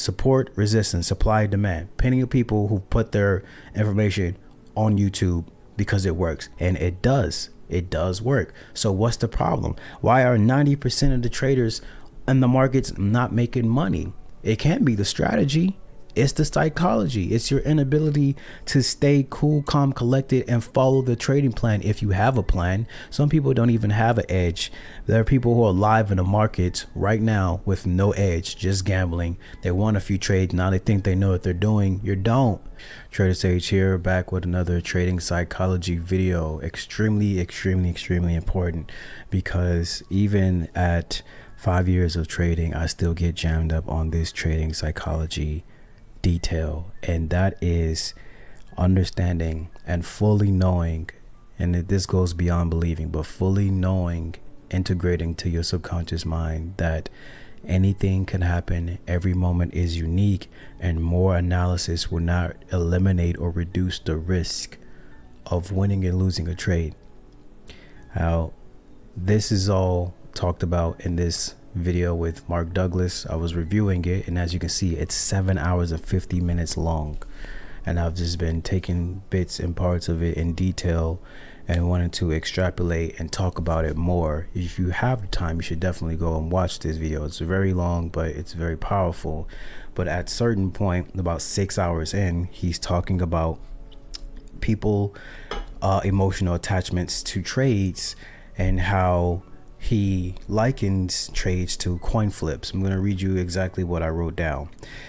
Support, resistance, supply, demand. Plenty of people who put their information on YouTube because it works, and it does. It does work. So what's the problem? Why are 90% of the traders in the markets not making money? It can't be the strategy. It's the psychology. It's your inability to stay cool, calm, collected, and follow the trading plan if you have a plan. Some people don't even have an edge. There are people who are live in the markets right now with no edge, just gambling. They won a few trades. Now they think they know what they're doing. You don't. Trader Sage here, back with another trading psychology video. Extremely important, because even at 5 years of trading, I still get jammed up on this trading psychology detail, and that is understanding and fully knowing, and this goes beyond believing, but fully knowing, integrating to your subconscious mind that anything can happen, every moment is unique, and more analysis will not eliminate or reduce the risk of winning and losing a trade. Now, this is all talked about in this video with Mark Douglas. I was reviewing it, and as you can see, it's 7 hours and 50 minutes long, and I've just been taking bits and parts of it in detail and wanted to extrapolate and talk about it more. If you have the time, you should definitely go and watch this video. It's very long, but it's very powerful. But at a certain point, about 6 hours in, he's talking about people emotional attachments to trades, and how he likens trades to coin flips. I'm going to read you exactly what I wrote down.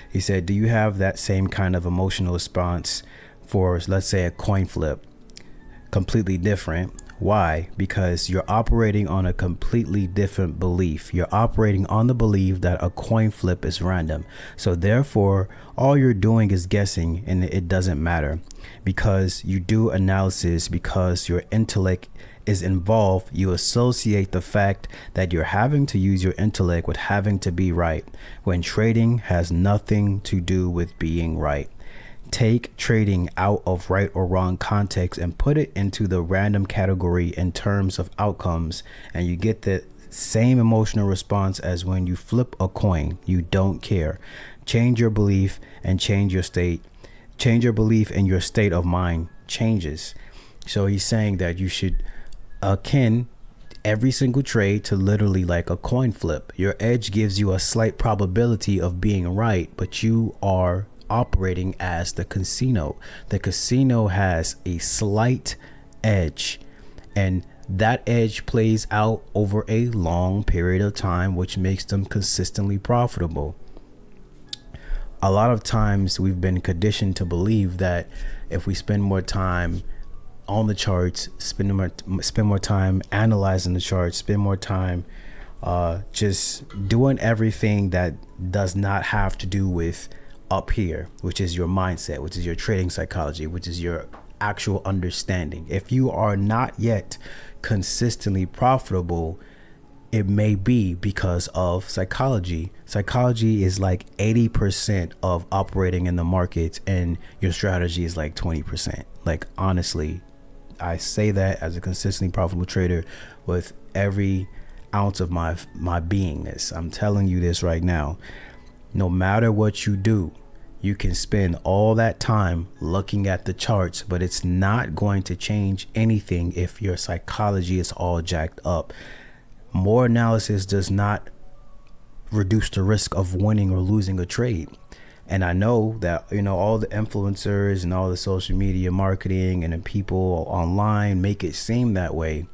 He said, do you have that same kind of emotional response for, let's say, a coin flip? Completely different. Why? Because you're operating on a completely different belief. You're operating on the belief that a coin flip is random. So therefore, all you're doing is guessing, and it doesn't matter, because you do analysis, because your intellect is involved. You associate the fact that you're having to use your intellect with having to be right, when trading has nothing to do with being right. Take trading out of right or wrong context and put it into the random category in terms of outcomes, and you get the same emotional response as when you flip a coin. You don't care. Change your belief and change your state. Change your belief, and your state of mind changes. So he's saying that you should akin every single trade to literally like a coin flip. Your edge gives you a slight probability of being right, but you are operating as the casino. The casino has a slight edge, and that edge plays out over a long period of time, which makes them consistently profitable. A lot of times we've been conditioned to believe that if we spend more time on the charts, spend more time analyzing the charts, spend more time just doing everything that does not have to do with up here, which is your mindset, which is your trading psychology, which is your actual understanding. If you are not yet consistently profitable, it may be because of psychology. Psychology is like 80% of operating in the markets, and your strategy is like 20%. Like, honestly, I say that as a consistently profitable trader with every ounce of my beingness. I'm telling you this right now. No matter what you do, you can spend all that time looking at the charts, but it's not going to change anything if your psychology is all jacked up. More analysis does not reduce the risk of winning or losing a trade. And I know that, you know, all the influencers and all the social media marketing and the people online make it seem that way,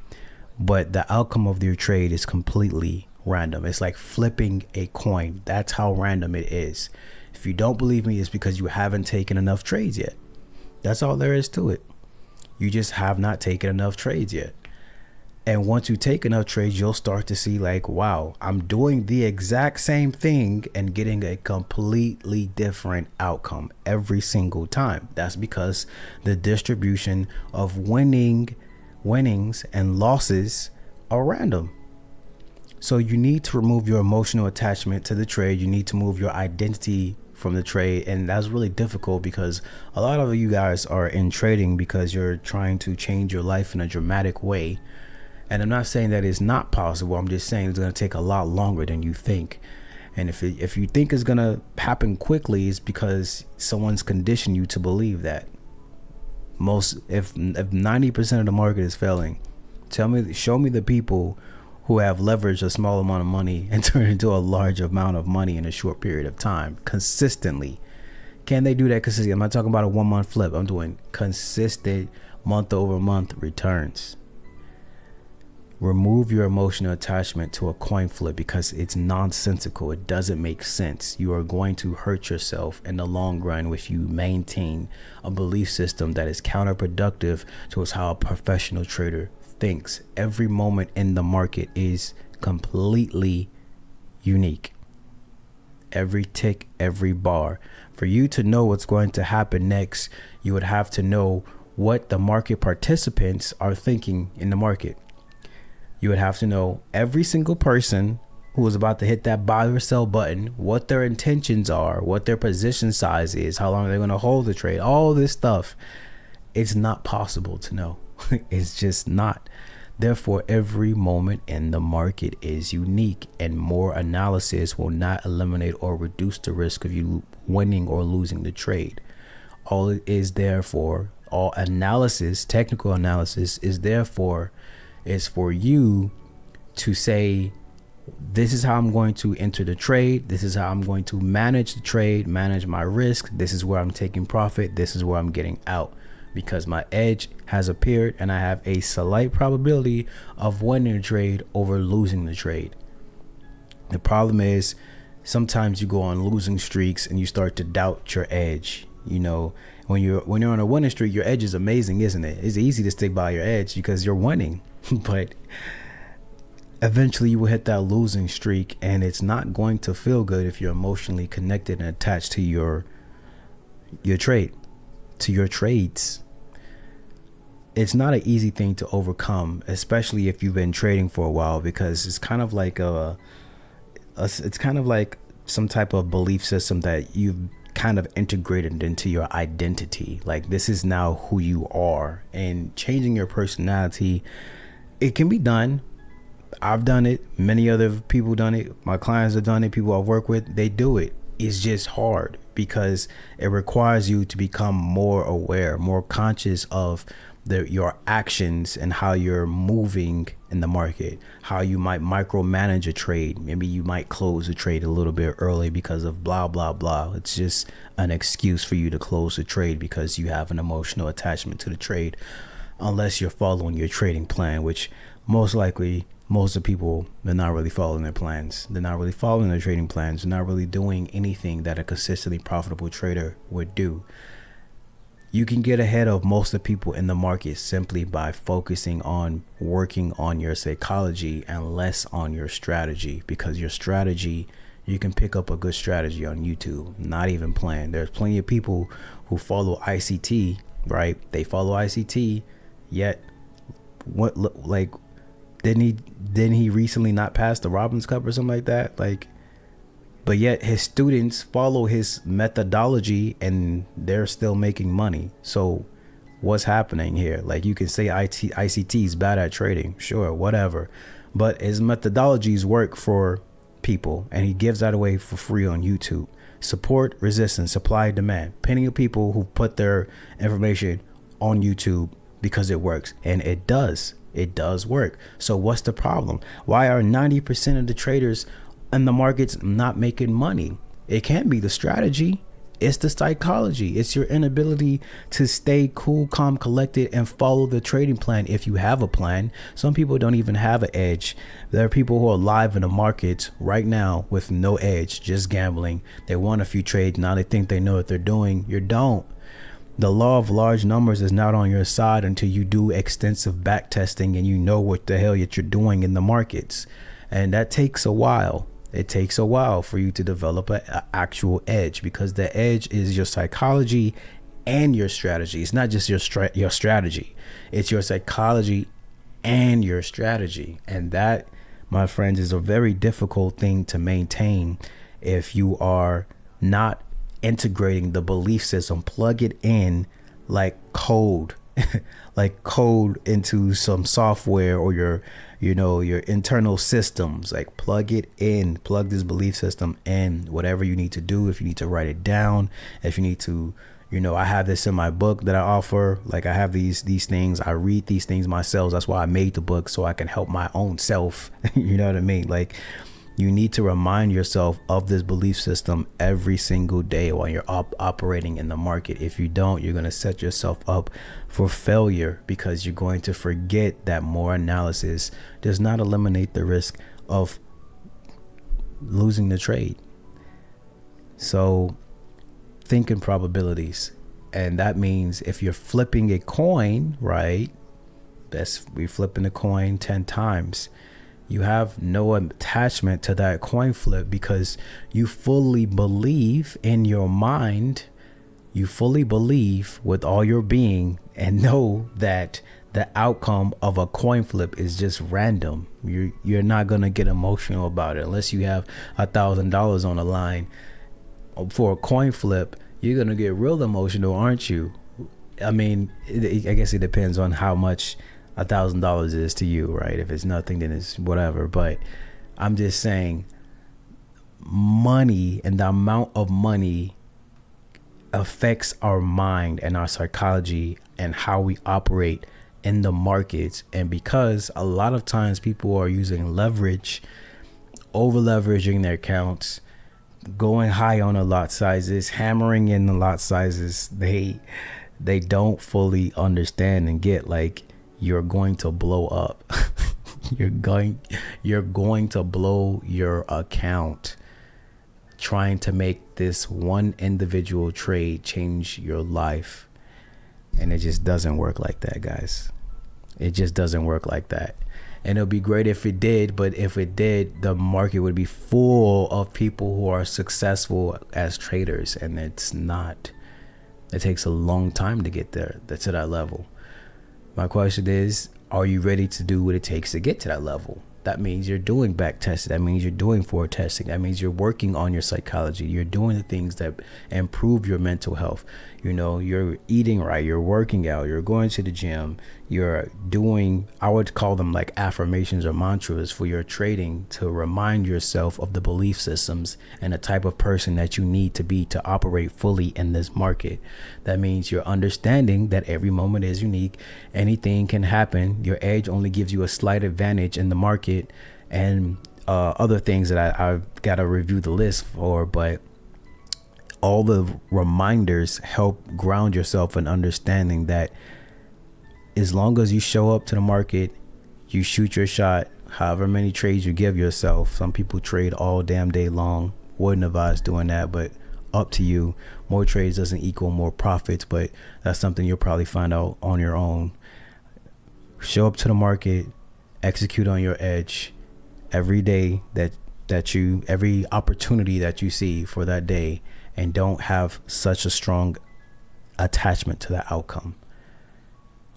but the outcome of your trade is completely random. It's like flipping a coin. That's how random it is. If you don't believe me, it's because you haven't taken enough trades yet. That's all there is to it. You just have not taken enough trades yet. And once you take enough trades, you'll start to see like, wow, I'm doing the exact same thing and getting a completely different outcome every single time. That's because the distribution of winnings and losses are random. So you need to remove your emotional attachment to the trade. You need to move your identity from the trade. And that's really difficult because a lot of you guys are in trading because you're trying to change your life in a dramatic way. And I'm not saying that it's not possible. I'm just saying it's going to take a lot longer than you think. And if you think it's gonna happen quickly, it's because someone's conditioned you to believe that. If 90% of the market is failing, show me the people who have leveraged a small amount of money and turn into a large amount of money in a short period of time consistently. Can they do that consistently? I'm not talking about a 1 month flip. I'm doing consistent month over month returns. Remove your emotional attachment to a coin flip because it's nonsensical. It doesn't make sense. You are going to hurt yourself in the long run if you maintain a belief system that is counterproductive towards how a professional trader thinks. Every moment in the market is completely unique. Every tick, every bar. For you to know what's going to happen next, you would have to know what the market participants are thinking in the market. You would have to know every single person who is about to hit that buy or sell button, what their intentions are, what their position size is, how long they're going to hold the trade, all this stuff. It's not possible to know. It's just not. Therefore, every moment in the market is unique, and more analysis will not eliminate or reduce the risk of you winning or losing the trade. All it is there for, all analysis, technical analysis is for you to say, this is how I'm going to enter the trade. This is how I'm going to manage the trade, manage my risk. This is where I'm taking profit. This is where I'm getting out, because my edge has appeared and I have a slight probability of winning the trade over losing the trade. The problem is sometimes you go on losing streaks and you start to doubt your edge. You know, when you're on a winning streak, your edge is amazing, isn't it? It's easy to stick by your edge because you're winning. But eventually you will hit that losing streak, and it's not going to feel good if you're emotionally connected and attached to your trade, to your trades. It's not an easy thing to overcome, especially if you've been trading for a while, because it's kind of like it's kind of like some type of belief system that you've kind of integrated into your identity. Like, this is now who you are, and changing your personality, it can be done. I've done it. Many other people done it. My clients have done it. People I work with, they do it. It's just hard because it requires you to become more aware, more conscious of your actions and how you're moving in the market, how you might micromanage a trade. Maybe you might close a trade a little bit early because of blah, blah, blah. It's just an excuse for you to close the trade because you have an emotional attachment to the trade, unless you're following your trading plan, which most likely most of the people, they're not really following their plans. They're not really following their trading plans. They're not really doing anything that a consistently profitable trader would do. You can get ahead of most of the people in the market simply by focusing on working on your psychology and less on your strategy, because your strategy, you can pick up a good strategy on YouTube, not even playing. There's plenty of people who follow ICT, right? They follow ICT, yet didn't he recently not pass the Robbins Cup or something like that? But yet his students follow his methodology and they're still making money. So what's happening here? Like, you can say ICT is bad at trading, sure, whatever, but his methodologies work for people, and he gives that away for free on YouTube. Support, resistance, supply, demand. Plenty of people who put their information on YouTube because it works, and it does work. So what's the problem? Why are 90% of the traders in the markets not making money? It can't be the strategy. It's the psychology. It's your inability to stay cool, calm, collected, and follow the trading plan if you have a plan. Some people don't even have an edge. There are people who are live in the markets right now with no edge, just gambling. They won a few trades. Now they think they know what they're doing. You don't. The law of large numbers is not on your side until you do extensive back testing and you know what the hell you're doing in the markets. And that takes a while. It takes a while for you to develop an actual edge, because the edge is your psychology and your strategy. It's not just your strategy. It's your psychology and your strategy. And that, my friends, is a very difficult thing to maintain if you are not integrating the belief system. Plug it in like code, like code into some software, or your internal systems. Like plug it in, plug this belief system in, whatever you need to do. If you need to write it down, if you need to, I have this in my book that I offer. Like I have these things, I read these things myself. That's why I made the book, so I can help my own self. You know what I mean? Like you need to remind yourself of this belief system every single day while you're operating in the market. If you don't, you're going to set yourself up for failure, because you're going to forget that more analysis does not eliminate the risk of losing the trade. So think in probabilities. And that means if you're flipping a coin, right? We're flipping the coin 10 times. You have no attachment to that coin flip, because you fully believe in your mind. You fully believe with all your being and know that the outcome of a coin flip is just random. You're not going to get emotional about it unless you have $1,000 on the line for a coin flip. You're going to get real emotional, aren't you? I mean, I guess it depends on how much $1,000 is to you, right? If it's nothing, then it's whatever. But I'm just saying, money and the amount of money affects our mind and our psychology and how we operate in the markets. And because a lot of times people are using leverage, over leveraging their accounts, going high on the lot sizes, hammering in the lot sizes, they don't fully understand and get, like, you're going to blow up. you're going to blow your account trying to make this one individual trade change your life. And it just doesn't work like that, guys. It just doesn't work like that. And it'll be great if it did, but if it did, the market would be full of people who are successful as traders, and it's not. It takes a long time to get there, to that level. My question is, are you ready to do what it takes to get to that level? That means you're doing back testing. That means you're doing forward testing. That means you're working on your psychology. You're doing the things that improve your mental health. You're eating right. You're working out. You're going to the gym. You're doing, I would call them like affirmations or mantras for your trading, to remind yourself of the belief systems and the type of person that you need to be to operate fully in this market. That means you're understanding that every moment is unique. Anything can happen. Your edge only gives you a slight advantage in the market, and other things that I've got to review the list for, but all the reminders help ground yourself in understanding that as long as you show up to the market, you shoot your shot, however many trades you give yourself. Some people trade all damn day long. Wouldn't advise doing that, but up to you. More trades doesn't equal more profits, but that's something you'll probably find out on your own. Show up to the market, execute on your edge every day every opportunity that you see for that day, and don't have such a strong attachment to the outcome.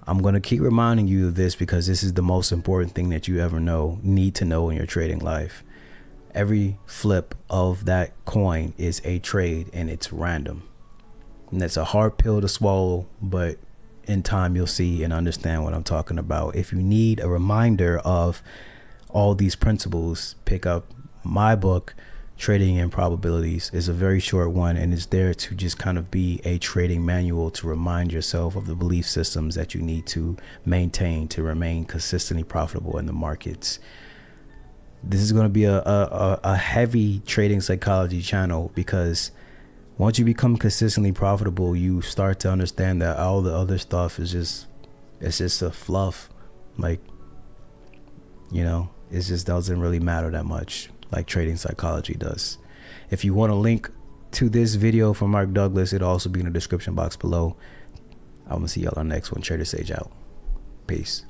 I'm going to keep reminding you of this because this is the most important thing that you ever need to know in your trading life. Every flip of that coin is a trade, and it's random. And that's a hard pill to swallow, but in time you'll see and understand what I'm talking about. If you need a reminder of all these principles, pick up my book, Trading in Probabilities. Is a very short one, and it's there to just kind of be a trading manual to remind yourself of the belief systems that you need to maintain to remain consistently profitable in the markets. This is going to be a heavy trading psychology channel, because once you become consistently profitable, you start to understand that all the other stuff is just a fluff. Like, it just doesn't really matter that much, like trading psychology does. If you want a link to this video from Mark Douglas, it'll also be in the description box below. I'm gonna see y'all on the next one. Trader Sage out. Peace.